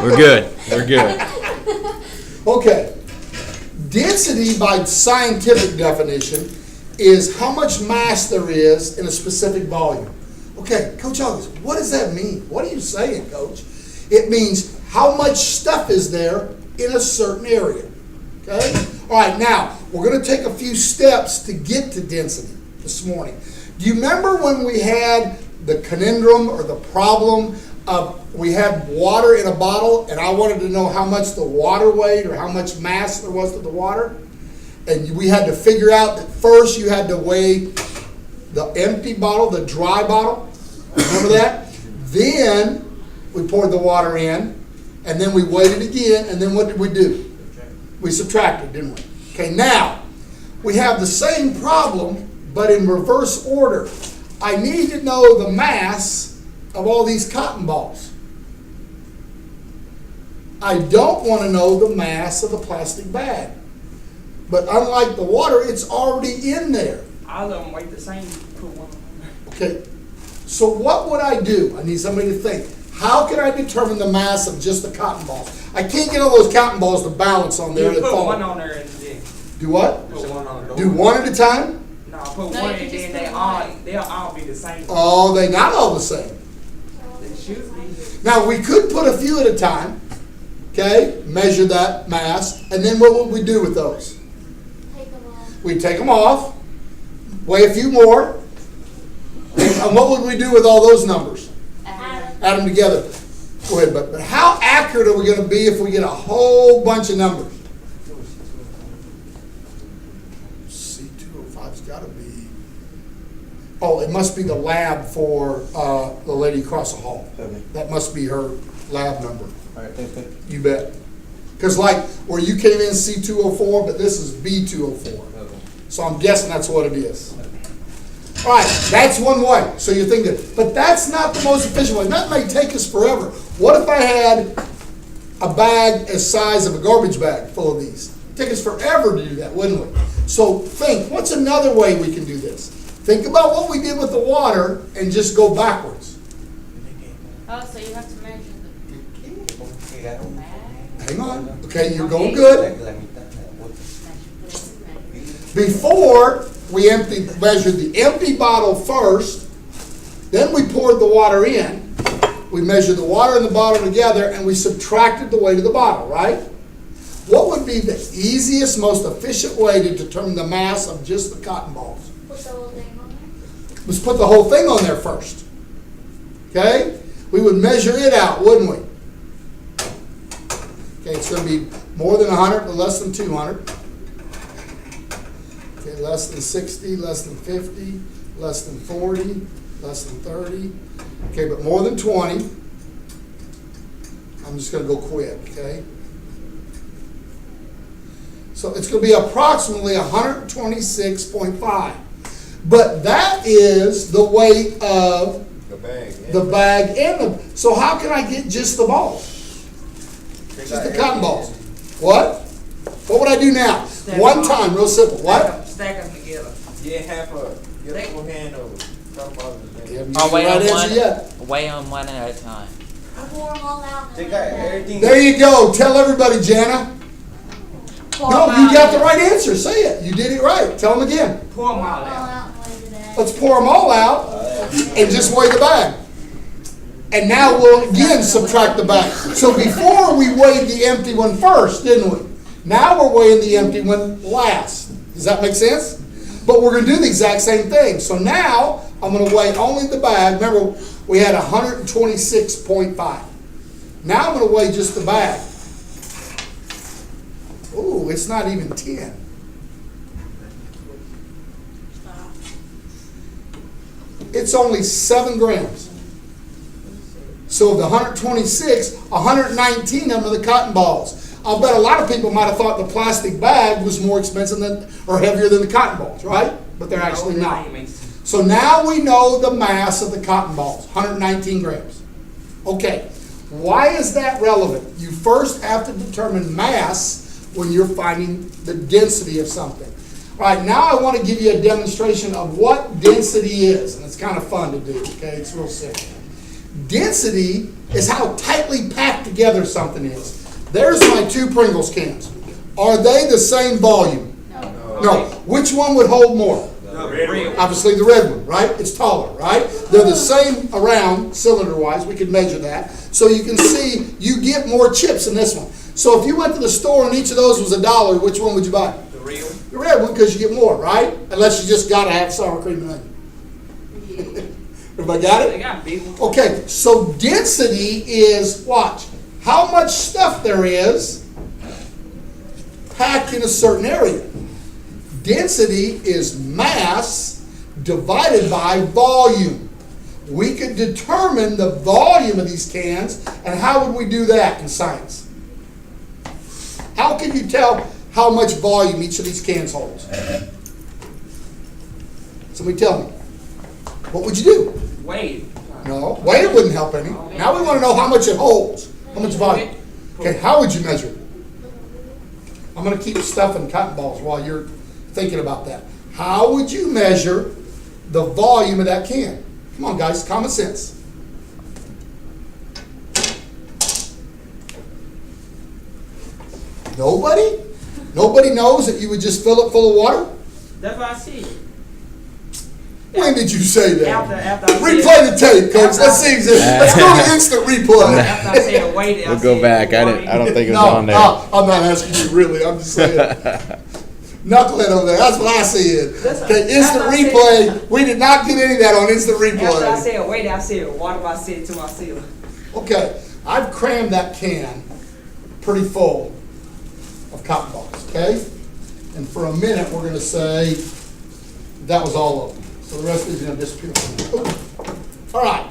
We're good. We're good. Okay. Density, by scientific definition, is how much mass there is in a specific volume. Okay, Coach August, what does that mean? What are you saying, Coach? It means how much stuff is there in a certain area. Okay? All right, now, we're going to take a few steps to get to density this morning. Do you remember when we had the conundrum or the problem of we had water in a bottle and I wanted to know how much the water weighed or how much mass there was to the water? And we had to figure out that first you had to weigh the empty bottle, the dry bottle. Remember that? Then we poured the water in, and then we weighed it again, and then what did we do? We subtracted, didn't we? Okay, now, we have the same problem, but in reverse order. I need to know the mass of all these cotton balls. I don't want to know the mass of the plastic bag. But unlike the water, it's already in there. All of them weigh the same. Put one on. Okay, so what would I do? I need somebody to think. How can I determine the mass of just the cotton balls? I can't get all those cotton balls to balance on there. You and put fall. one on there and then Do what? put one on the Do one at a time? No, put No, one you and just then put they'll all be the same. Oh, they not all the same. They should be. Now, we could put a few at a time, okay, measure that mass, and then what would we do with those? Take them off. We'd take them off, weigh a few more, and what would we do with all those numbers? Add them together. Go ahead, but how accurate are we going to be if we get a whole bunch of numbers? C205's got to be. Oh, it must be the lab for the lady across the hall. That must be her lab number. All right, thanks, man. You bet. Because like where you came in C204, but this is B204. Okay. So I'm guessing that's what it is. All right, that's one way. So you're thinking, but that's not the most efficient way. That may take us forever. What if I had a bag the size of a garbage bag full of these? It'd take us forever to do that, wouldn't we? So think, what's another way we can do this? Think about what we did with the water and just go backwards. Oh, so you have to measure the Hang on. Okay, you're going good. Before, we measured the empty bottle first, then we poured the water in, we measured the water and the bottle together, and we subtracted the weight of the bottle, right? What would be the easiest, most efficient way to determine the mass of just the cotton balls? Put the whole thing on there. Let's put the whole thing on there first. Okay? We would measure it out, wouldn't we? Okay, it's going to be more than 100, but less than 200. Okay, less than 60, less than 50, less than 40, less than 30. Okay, but more than 20. I'm just going to go quick, okay? So it's going to be approximately 126.5. But that is the weight of the bag and the. So how can I get just the balls? Just the cotton balls. What? What would I do now? One time, real simple. What? Stack them together. Yeah, half a full hand of cotton balls. You haven't I'll used the weigh right on answer one. yet. Weigh on one at a time. I pour them all out. They got everything. There you go. Tell everybody, Jana. No, you got the right answer. Say it. You did it right. Tell them again. Pour them all All out. out and weigh the bag. Let's pour them all out and just weigh the bag. And now we'll again subtract the bag. So before we weighed the empty one first, didn't we? Now we're weighing the empty one last. Does that make sense? But we're going to do the exact same thing. So now I'm going to weigh only the bag. Remember, we had 126.5. Now I'm going to weigh just the bag. Ooh, it's not even 10. It's only 7 grams. So of the 126, 119 of them are the cotton balls. I'll bet a lot of people might have thought the plastic bag was more expensive than or heavier than the cotton balls, right? But they're actually not. So now we know the mass of the cotton balls, 119 grams. Okay, why is that relevant? You first have to determine mass when you're finding the density of something. All right, now I want to give you a demonstration of what density is, and it's kind of fun to do, okay? It's real simple. Density is how tightly packed together something is. There's my 2 Pringles cans. Are they the same volume? No. Which one would hold more? Obviously the red one, right? It's taller, right? They're the same around, cylinder-wise. We could measure that. So you can see you get more chips in this one. So if you went to the store and each of those was $1, which one would you buy? The real. The red one, because you get more, right? Unless you just got to have sour cream and onion. Everybody got They it? got big ones. Okay, so density is, watch, how much stuff there is packed in a certain area. Density is mass divided by volume. We could determine the volume of these cans, and how would we do that in science? How can you tell how much volume each of these cans holds? Somebody tell me. What would you do? Wait. No, weight wouldn't help any. Now we want to know how much it holds, how much volume. Okay, how would you measure it? I'm going to keep stuffing cotton balls while you're thinking about that. How would you measure the volume of that can? Come on, guys, common sense. Nobody? Nobody knows that you would just fill it full of water? That's what I see. When did you say that? After I Replay the tape, coach. Let's see. Let's go to instant replay. After I said wait, We'll go back. I don't think it was No, on there. I'm not asking you really. I'm just saying. Knucklehead over there. That's what I said. Okay, instant That's what I replay. said. We did not get any of that on instant After I replay. said wait, I said what do I say to myself? Okay, I've crammed that can pretty full of cotton balls, okay? And for a minute, we're going to say that was all of them. So the rest of these are going to disappear. Ooh. All right.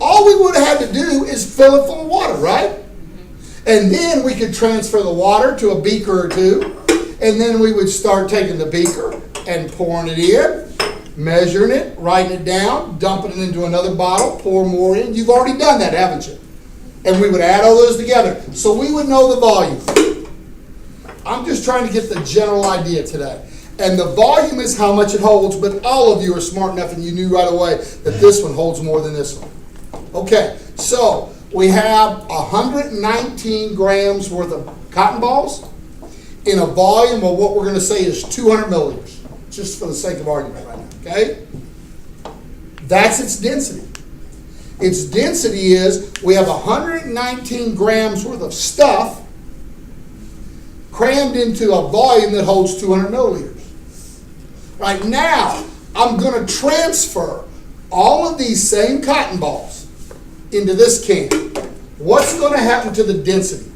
All we would have had to do is fill it full of water, right? And then we could transfer the water to a beaker or two. And then we would start taking the beaker and pouring it in, measuring it, writing it down, dumping it into another bottle, pour more in. You've already done that, haven't you? And we would add all those together. So we would know the volume. I'm just trying to get the general idea today. And the volume is how much it holds, but all of you are smart enough and you knew right away that this one holds more than this one. Okay, so we have 119 grams worth of cotton balls in a volume of what we're going to say is 200 milliliters, just for the sake of argument right now, okay? That's its density. Its density is we have 119 grams worth of stuff crammed into a volume that holds 200 milliliters. Right now, I'm going to transfer all of these same cotton balls into this can. What's going to happen to the density?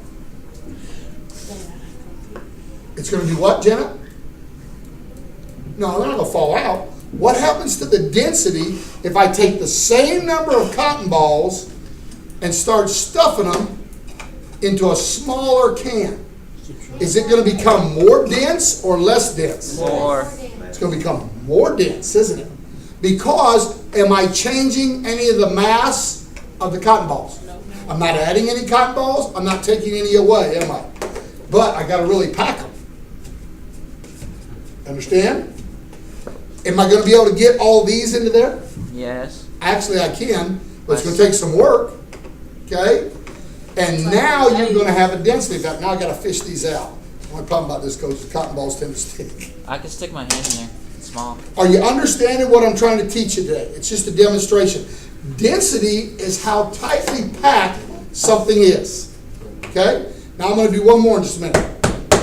It's going to do what, Jenna? No, they're not going to fall out. What happens to the density if I take the same number of cotton balls and start stuffing them into a smaller can? Is it going to become more dense or less dense? More. It's going to become more dense, isn't it? Because am I changing any of the mass of the cotton balls? I'm not adding any cotton balls. I'm not taking any away, am I? But I got to really pack them. Understand? Am I going to be able to get all these into there? Yes. Actually, I can, but it's going to take some work. Okay? And now you're going to have a density. In fact, now I got to fish these out. The only problem about this, Coach, is the cotton balls tend to stick. I can stick my hand in there. It's small. Are you understanding what I'm trying to teach you today? It's just a demonstration. Density is how tightly packed something is. Okay? Now I'm going to do one more in just a minute.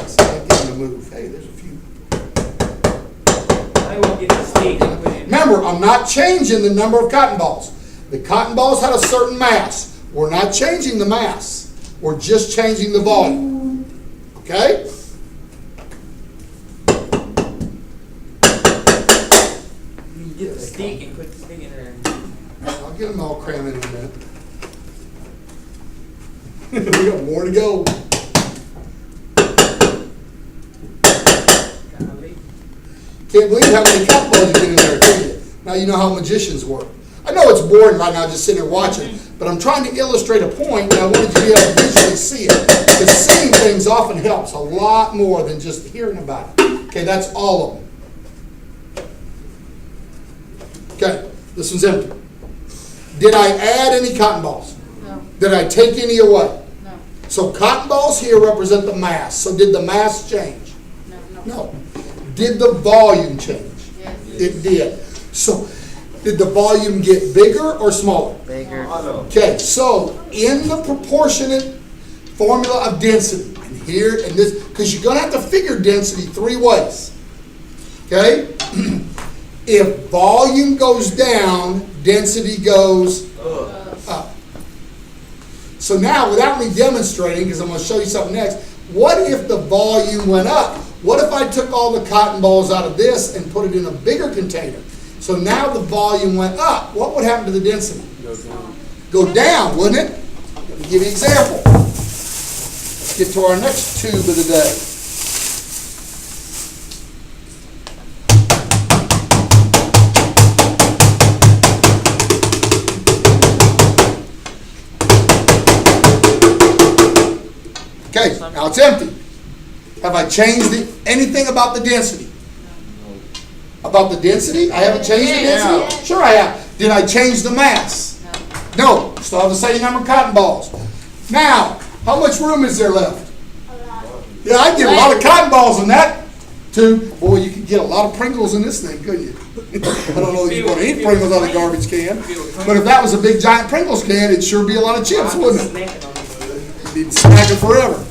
See, I'm getting to move. Hey, there's a few. I won't get the stick. Remember, I'm not changing the number of cotton balls. The cotton balls had a certain mass. We're not changing the mass. We're just changing the volume. Okay? You get the stick and put the stick in there. I'll get them all crammed in a minute. We got more to go. Golly. Can't believe how many cotton balls you get in there, can you? Now you know how magicians work. I know it's boring right now just sitting here watching, but I'm trying to illustrate a point and I wanted you to be able to visually see it. Because seeing things often helps a lot more than just hearing about it. Okay, that's all of them. Okay, this one's empty. Did I add any cotton balls? No. Did I take any away? No. So cotton balls here represent the mass. So did the mass change? No. No. Did the volume change? Yes. It did. So did the volume get bigger or smaller? Bigger. Okay, so in the proportionate formula of density, and here and this, because you're going to have to figure density three ways. Okay? If volume goes down, density goes up. So now, without me demonstrating, because I'm going to show you something next, what if the volume went up? What if I took all the cotton balls out of this and put it in a bigger container? So now the volume went up. What would happen to the density? Go down, wouldn't it? Let me give you an example. Let's get to our next tube of the day. Okay, now it's empty. Have I changed anything about the density? About the density? I haven't changed the density? Sure I have. Did I change the mass? No. Still have the same number of cotton balls. Now, how much room is there left? Yeah, I get a lot of cotton balls in that tube. Boy, you could get a lot of Pringles in this thing, couldn't you? I don't know if you want to eat Pringles out of a garbage can. But if that was a big giant Pringles can, it'd sure be a lot of chips, wouldn't it? You'd be snacking forever.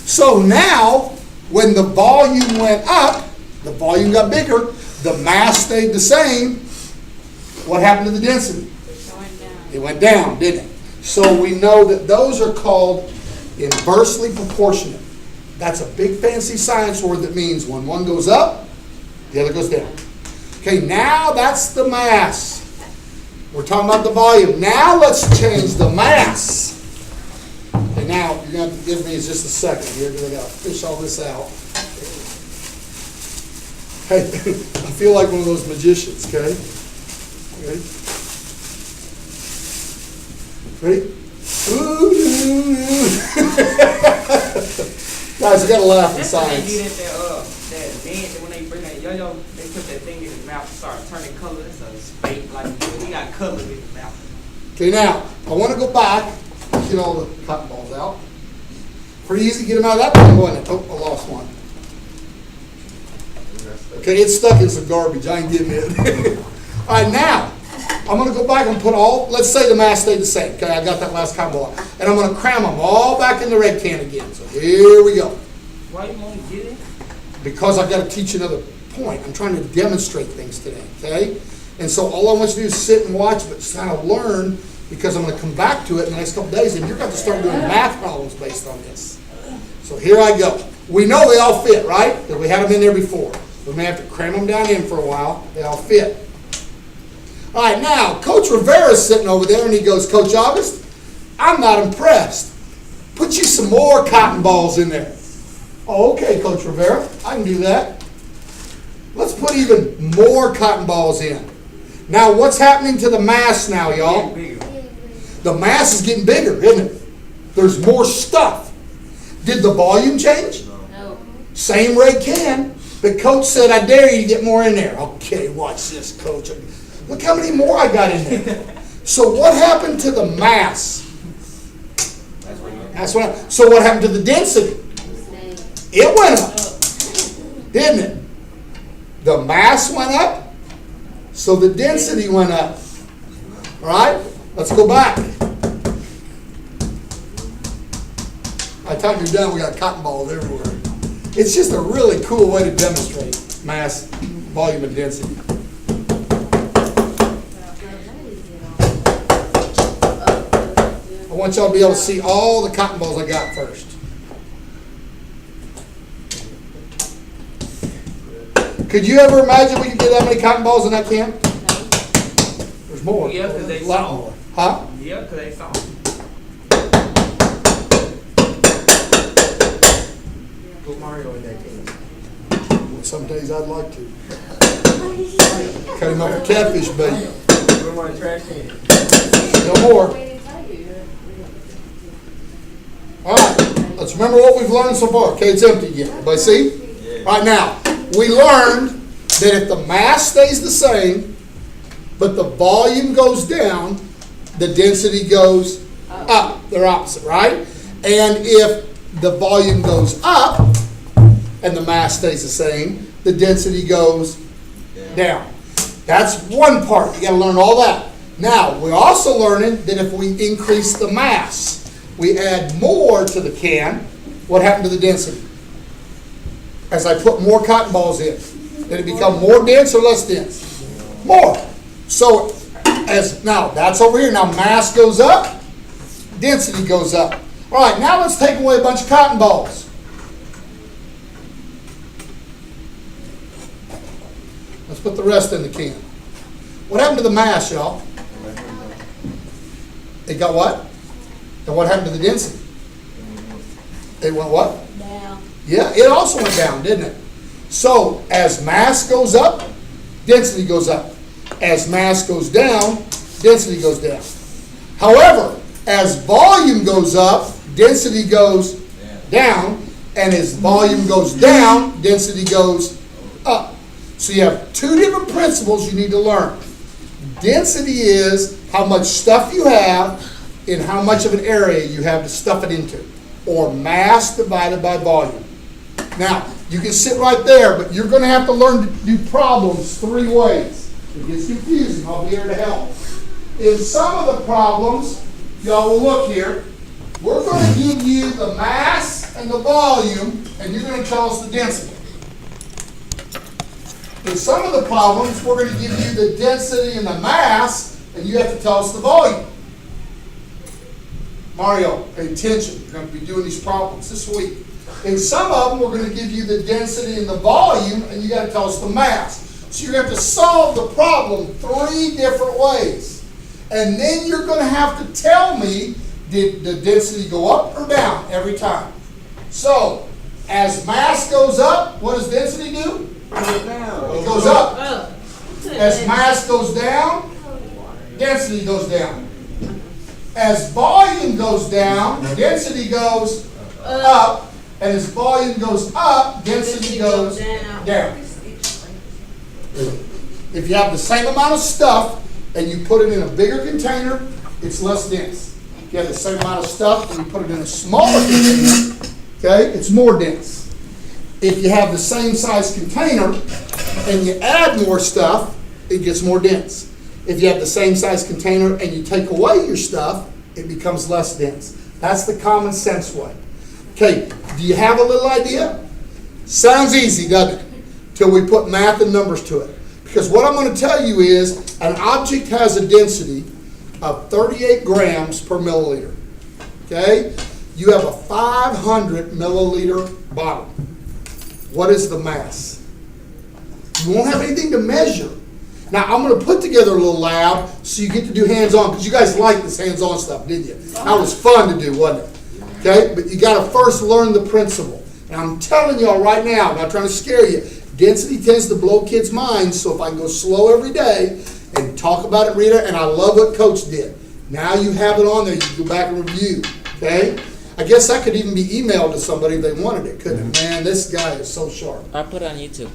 So now, when the volume went up, the volume got bigger, the mass stayed the same, what happened to the density? It went down, didn't it? So we know that those are called inversely proportionate. That's a big fancy science word that means when one goes up, the other goes down. Okay, now that's the mass. We're talking about the volume. Now let's change the mass. Okay, now you're going to give me just a second here because I got to fish all this out. Hey, I feel like one of those magicians, okay? Ready? Ready? Guys, I got to laugh in That's science. when they do that dance, when they bring that yo-yo, they put that thing in his mouth and start turning colors. It's a spade, like, he got colors in his mouth. Okay, now, I want to go back, get all the cotton balls out. Pretty easy to get them out of that thing, wasn't it? Oh, I lost one. Okay, it's stuck in some garbage. I ain't getting it. All right, now, I'm going to go back and put all, let's say the mass stayed the same. Okay, I got that last cotton ball. And I'm going to cram them all back in the red can again. So here we go. Why you want to get it? Because I've got to teach another point. I'm trying to demonstrate things today, okay? And so all I want you to do is sit and watch, but just kind of learn, because I'm going to come back to it in the next couple days, and you're going to start doing math problems based on this. So here I go. We know they all fit, right? Because we had them in there before. We may have to cram them down in for a while. They all fit. All right, now, Coach Rivera's sitting over there, and he goes, Coach August, I'm not impressed. Put you some more cotton balls in there. Oh, okay, Coach Rivera, I can do that. Let's put even more cotton balls in. Now, what's happening to the mass now, y'all? The mass is getting bigger, isn't it? There's more stuff. Did the volume change? No. Same red can, but Coach said, I dare you to get more in there. Okay, watch this, Coach. Look how many more I got in there. So what happened to the mass? That's what. So what happened to the density? It went up, didn't it? The mass went up, so the density went up. All right, let's go back. By the time you're done, we got cotton balls everywhere. It's just a really cool way to demonstrate mass, volume, and density. I want y'all to be able to see all the cotton balls I got first. Could you ever imagine we could get that many cotton balls in that can? There's more. Yeah, because they a lot saw. more. Huh? Yeah, because they saw. Put Mario in that can. Some days I'd like to. Cut him up with catfish bait. Put him in the trash can. No more. All right, let's remember what we've learned so far. Okay, it's empty again. Everybody see? Yeah. All right, now, we learned that if the mass stays the same, but the volume goes down, the density goes up. They're opposite, right? And if the volume goes up and the mass stays the same, the density goes down. That's one part. You got to learn all that. Now, we're also learning that if we increase the mass, we add more to the can, what happened to the density? As I put more cotton balls in, did it become more dense or less dense? More. So, now that's over here. Now mass goes up, density goes up. All right, now let's take away a bunch of cotton balls. Let's put the rest in the can. What happened to the mass, y'all? It got what? And what happened to the density? It went what? Down. Yeah, it also went down, didn't it? So, as mass goes up, density goes up. As mass goes down, density goes down. However, as volume goes up, density goes down. And as volume goes down, density goes up. So you have two different principles you need to learn. Density is how much stuff you have in how much of an area you have to stuff it into, or mass divided by volume. Now, you can sit right there, but you're going to have to learn to do problems three ways. It gets confusing. I'll be here to help. In some of the problems, y'all will look here, we're going to give you the mass and the volume, and you're going to tell us the density. In some of the problems, we're going to give you the density and the mass, and you have to tell us the volume. Mario, pay attention. You're going to be doing these problems this week. In some of them, we're going to give you the density and the volume, and you got to tell us the mass. So you're going to have to solve the problem three different ways. And then you're going to have to tell me, did the density go up or down every time? So, as mass goes up, what does density do? It goes up. As mass goes down, density goes down. As volume goes down, density goes up. And as volume goes up, density goes down. If you have the same amount of stuff and you put it in a bigger container, it's less dense. If you have the same amount of stuff and you put it in a smaller container, okay, it's more dense. If you have the same size container and you add more stuff, it gets more dense. If you have the same size container and you take away your stuff, it becomes less dense. That's the common sense way. Okay, do you have a little idea? Sounds easy, doesn't it? Till we put math and numbers to it. Because what I'm going to tell you is an object has a density of 38 grams per milliliter. Okay? You have a 500 milliliter bottle. What is the mass? You won't have anything to measure. Now, I'm going to put together a little lab so you get to do hands-on, because you guys like this hands-on stuff, didn't you? That was fun to do, wasn't it? Okay? But you got to first learn the principle. And I'm telling y'all right now, I'm not trying to scare you, density tends to blow kids' minds, so if I can go slow every day and talk about it, read it, and I love what Coach did. Now you have it on there, you can go back and review. Okay? I guess that could even be emailed to somebody if they wanted it, couldn't it? Man, this guy is so sharp. I put it on YouTube.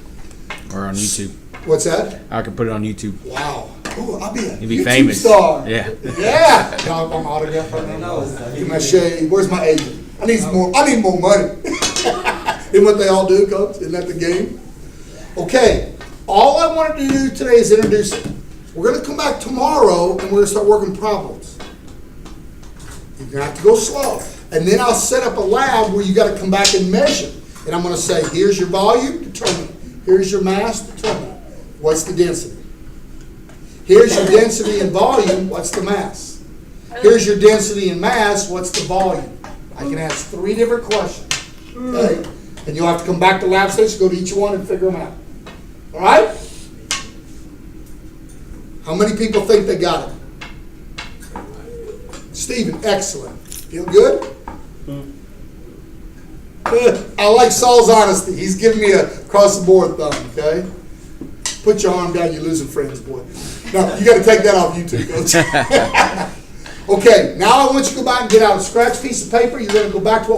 Or on YouTube. What's that? I could put it on YouTube. Wow. Ooh, I'll be a You'd be YouTube famous. star. Yeah. Yeah. No, I'm autograph right now. Give my shade. Where's my agent? I need more money. Isn't what they all do, Coach? Isn't that the game? Okay. All I wanted to do today is introduce it. We're going to come back tomorrow and we're going to start working problems. You're going to have to go slow. And then I'll set up a lab where you got to come back and measure. And I'm going to say, here's your volume, determine it. Here's your mass, determine it. What's the density? Here's your density and volume, what's the mass? Here's your density and mass, what's the volume? I can ask three different questions. Okay? And you'll have to come back to lab station, go to each one and figure them out. All right? How many people think they got it? Stephen, excellent. Feel good? I like Saul's honesty. He's giving me a across the board thumb, okay? Put your arm down, you're losing friends, boy. No, you got to take that off YouTube, Coach. Okay, now I want you to go back and get out a scratch piece of paper. You're going to go back to what we